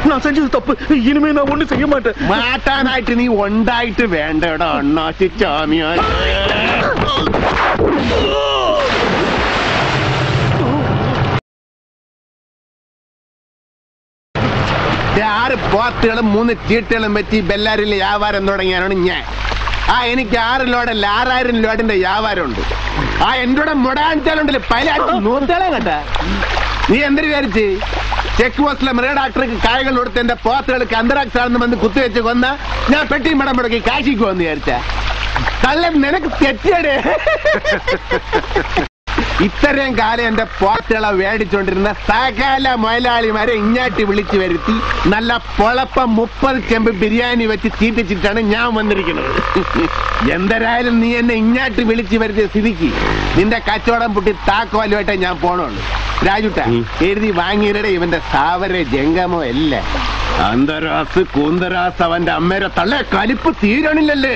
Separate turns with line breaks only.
நான் செஞ்சது தப்பு. இனிமே நான் ஒண்ணு செய்ய மாட்டேன்.
மாட்டானாயிட்டு நீ ஒண்டாயிட்டு வேண்டடா அண்ணாச்சி சாமியா. ആറ് പോത്തുകളും 3 ചീട്ടുകളും വെച്ച് ബെല്ലാരിലെ വ്യാപാരം തുടങ്ങിയാണ് ഞാൻ. എനിക്ക് 6 ലോഡല്ല 6000 ലോഡിന്റെ വ്യാപാരമുണ്ട്. എന്റെ മുടാഞ്ചാലുണ്ടല്ലോ പല നൂറ്റാളെ കേട്ടാ. നീ എന്തിനു വിചാരിച്ച് ചെക്ക് പോസ്റ്റിലെ മൃഗ ഡോക്ടർക്ക് കായകൾ കൊടുത്ത് എന്റെ പോത്തുകൾക്ക് അന്തരാക്ഷാണെന്ന് വന്ന് കുത്തിവെച്ച് കൊന്ന ഞാൻ പെട്ടി മടം മുടക്കി കാശിക്ക് വന്ന് വിചാരിച്ച കള്ളൻ നിനക്ക് തെറ്റിയടേ. ഇത്രയും കാലം എന്റെ പോത്തുകളെ മേടിച്ചോണ്ടിരുന്ന സകല മുതലാളിമാരെ ഇങ്ങാട്ടി വിളിച്ചു വരുത്തി നല്ല പൊളപ്പം 30 ചെമ്പ് ബിരിയാണി വെച്ച് തീറ്റിച്ചിട്ടാണ് ഞാൻ വന്നിരിക്കുന്നത്. എന്തരായാലും നീ എന്നെ ഇങ്ങാട്ടി വിളിച്ചു വരുത്തിയ സ്ഥിതിക്ക് നിന്റെ കച്ചവടം പൊട്ടി താക്കോലുമായിട്ടേ ഞാൻ പോണുള്ളൂ. രാജുട്ട എഴുതി വാങ്ങിയിരടെ ഇവന്റെ സാവര ജംഗമോ അല്ല. അന്തരാസ് കൂന്തരാസ് അവന്റെ അമ്മേരെ തള്ള കലിപ്പ് തീരണില്ലല്ലേ.